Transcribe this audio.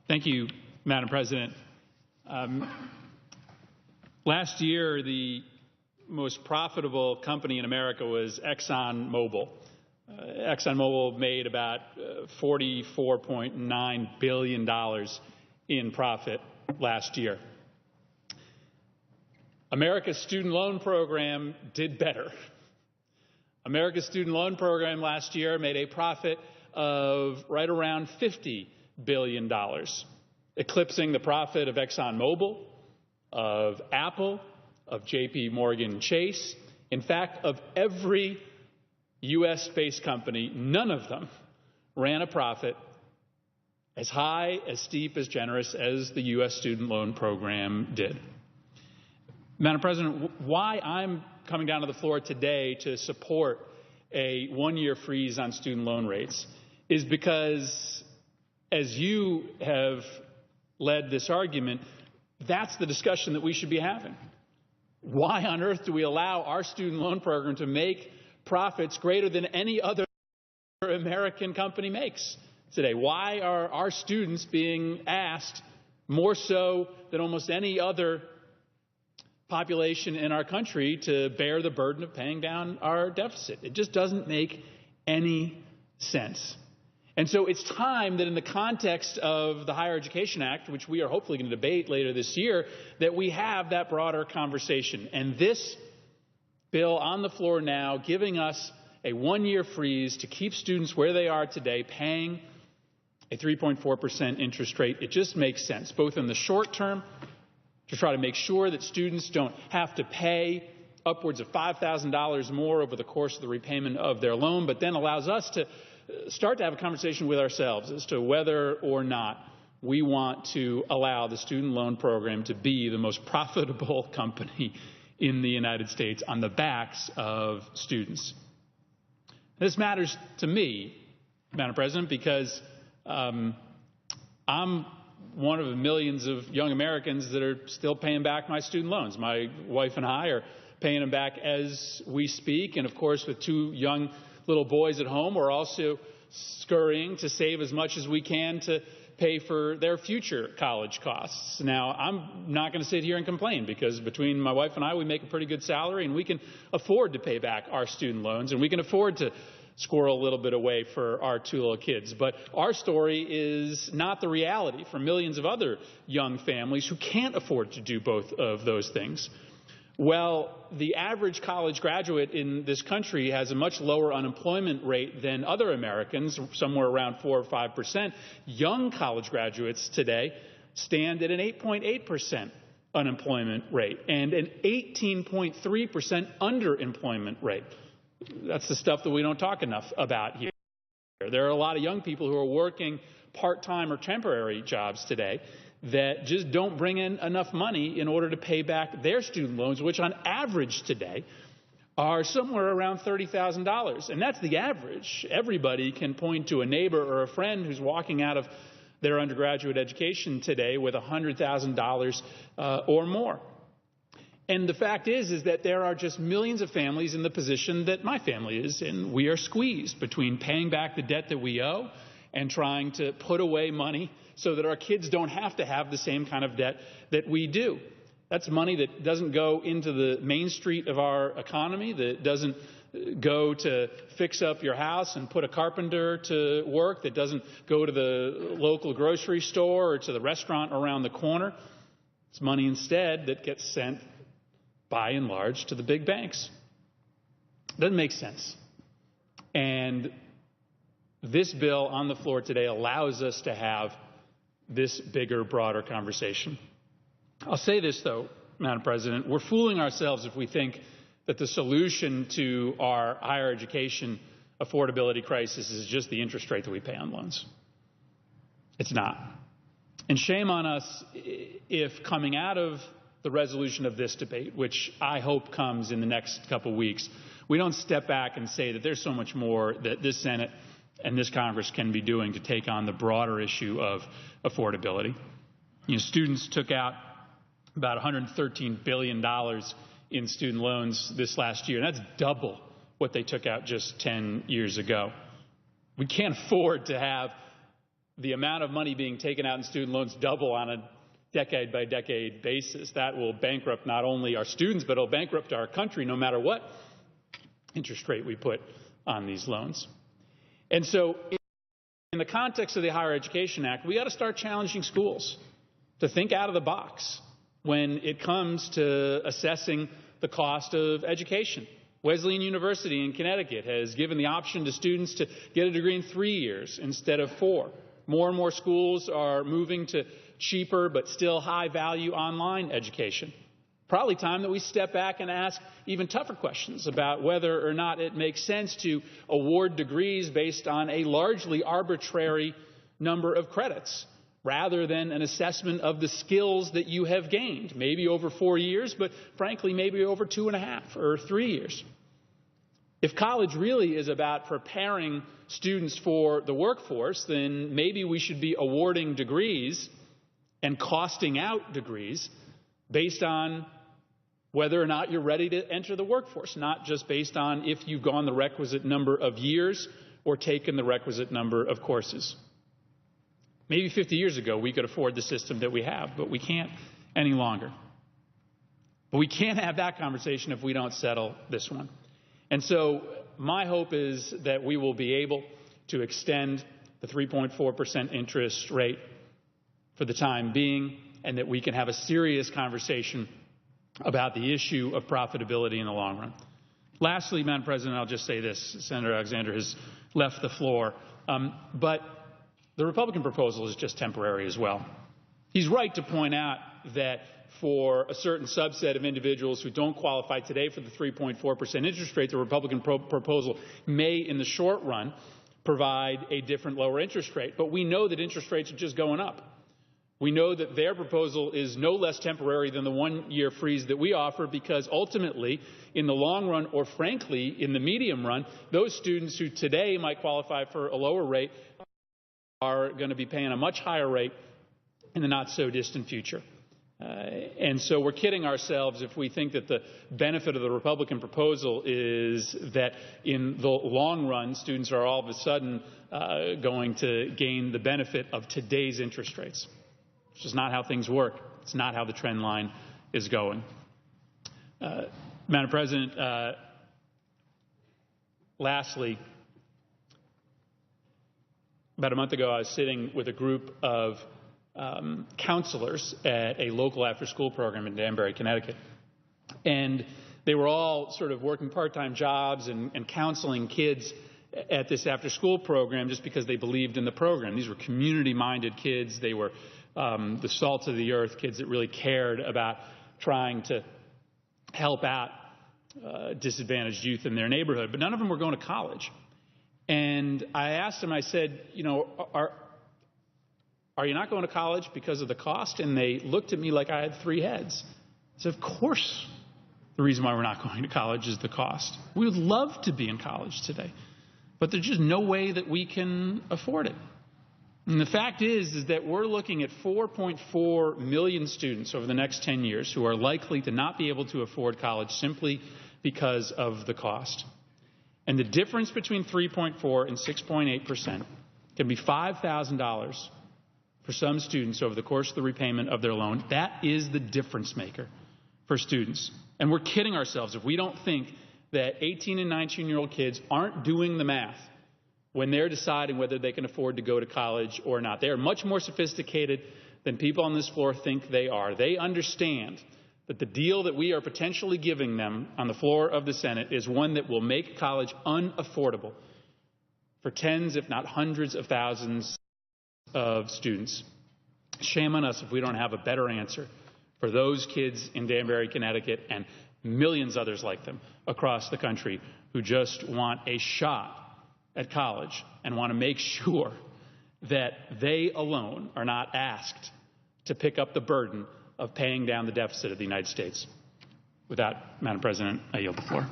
Thank you, Madam President. Last year, the most profitable company in America was ExxonMobil. ExxonMobil made about $44.9 billion in profit last year. America's student loan program did better. America's student loan program last year made a profit of right around $50 billion, eclipsing the profit of ExxonMobil, of Apple, of J.P. Morgan Chase. In fact, of every U.S.-based company, none of them ran a profit as high, as steep, as generous as the U.S. student loan program did. Madam President, why I'm coming down to the floor today to support a one-year freeze on student loan rates is because, as you have led this argument, that's the discussion that we should be having. Why on earth do we allow our student loan program to make profits greater than any other American company makes today? Why are our students being asked, more so than almost any other population in our country, to bear the burden of paying down our deficit? It just doesn't make any sense. And so it's time that in the context of the Higher Education Act, which we are hopefully going to debate later this year, that we have that broader conversation. And this bill on the floor now, giving us a one-year freeze to keep students where they are today, paying a 3.4% interest rate, it just makes sense, both in the short term, to try to make sure that students don't have to pay upwards of $5,000 more over the course of the repayment of their loan, but then allows us to start to have a conversation with ourselves as to whether or not we want to allow the student loan program to be the most profitable company in the United States on the backs of students. This matters to me, Madam President, because I'm one of the millions of young Americans that are still paying back my student loans. My wife and I are paying them back as we speak. And of course, with two young little boys at home, we're also scurrying to save as much as we can to pay for their future college costs. Now, I'm not going to sit here and complain, because between my wife and I, we make a pretty good salary, and we can afford to pay back our student loans, and we can afford to squirrel a little bit away for our two little kids. But our story is not the reality for millions of other young families who can't afford to do both of those things. Well, the average college graduate in this country has a much lower unemployment rate than other Americans, somewhere around 4 or 5%. Young college graduates today stand at an 8.8% unemployment rate and an 18.3% underemployment rate. That's the stuff that we don't talk enough about here. There are a lot of young people who are working part-time or temporary jobs today that just don't bring in enough money in order to pay back their student loans, which on average today are somewhere around $30,000. And that's the average. Everybody can point to a neighbor or a friend who's walking out of their undergraduate education today with $100,000 or more. And the fact is that there are just millions of families in the position that my family is in. We are squeezed between paying back the debt that we owe and trying to put away money so that our kids don't have to have the same kind of debt that we do. That's money that doesn't go into the main street of our economy, that doesn't go to fix up your house and put a carpenter to work, that doesn't go to the local grocery store or to the restaurant around the corner. It's money instead that gets sent, by and large, to the big banks. Doesn't make sense. And this bill on the floor today allows us to have this bigger, broader conversation. I'll say this, though, Madam President. We're fooling ourselves if we think that the solution to our higher education affordability crisis is just the interest rate that we pay on loans. It's not. And shame on us if, coming out of the resolution of this debate, which I hope comes in the next couple weeks, we don't step back and say that there's so much more that this Senate and this Congress can be doing to take on the broader issue of affordability. Students took out about $113 billion in student loans this last year, and that's double what they took out just 10 years ago. We can't afford to have the amount of money being taken out in student loans double on a decade-by-decade basis. That will bankrupt not only our students, but it'll bankrupt our country no matter what interest rate we put on these loans. And so in the context of the Higher Education Act, we got to start challenging schools to think out of the box when it comes to assessing the cost of education. Wesleyan University in Connecticut has given the option to students to get a degree in 3 years instead of 4. More and more schools are moving to cheaper but still high-value online education. Probably time that we step back and ask even tougher questions about whether or not it makes sense to award degrees based on a largely arbitrary number of credits, rather than an assessment of the skills that you have gained, maybe over 4 years, but frankly, maybe over 2.5 or 3 years. If college really is about preparing students for the workforce, then maybe we should be awarding degrees and costing out degrees based on whether or not you're ready to enter the workforce, not just based on if you've gone the requisite number of years or taken the requisite number of courses. Maybe 50 years ago, we could afford the system that we have, but we can't any longer. But we can't have that conversation if we don't settle this one. And so my hope is that we will be able to extend the 3.4% interest rate for the time being, and that we can have a serious conversation about the issue of profitability in the long run. Lastly, Madam President, I'll just say this. Senator Alexander has left the floor, but the Republican proposal is just temporary as well. He's right to point out that for a certain subset of individuals who don't qualify today for the 3.4% interest rate, the Republican proposal may, in the short run, provide a different lower interest rate. But we know that interest rates are just going up. We know that their proposal is no less temporary than the one-year freeze that we offer, because ultimately, in the long run, or frankly, in the medium run, those students who today might qualify for a lower rate are going to be paying a much higher rate in the not-so-distant future. And so we're kidding ourselves if we think that the benefit of the Republican proposal is that in the long run, students are all of a sudden going to gain the benefit of today's interest rates. It's just not how things work. It's not how the trend line is going. Madam President, lastly, about a month ago, I was sitting with a group of counselors at a local after-school program in Danbury, Connecticut. And they were all sort of working part-time jobs and counseling kids at this after-school program just because they believed in the program. These were community-minded kids. They were the salt of the earth, kids that really cared about trying to help out disadvantaged youth in their neighborhood. But none of them were going to college. And I asked them, I said, you know, are you not going to college because of the cost? And they looked at me like I had 3 heads. I said, of course the reason why we're not going to college is the cost. We would love to be in college today, but there's just no way that we can afford it. And the fact is that we're looking at 4.4 million students over the next 10 years who are likely to not be able to afford college simply because of the cost. And the difference between 3.4 and 6.8% can be $5,000 for some students over the course of the repayment of their loan. That is the difference maker for students. And we're kidding ourselves if we don't think that 18 and 19-year-old kids aren't doing the math when they're deciding whether they can afford to go to college or not. They are much more sophisticated than people on this floor think they are. They understand that the deal that we are potentially giving them on the floor of the Senate is one that will make college unaffordable for tens, if not hundreds of thousands of students. Shame on us if we don't have a better answer for those kids in Danbury, Connecticut, and millions others like them across the country who just want a shot at college and want to make sure that they alone are not asked to pick up the burden of paying down the deficit of the United States. With that, Madam President, I yield the floor.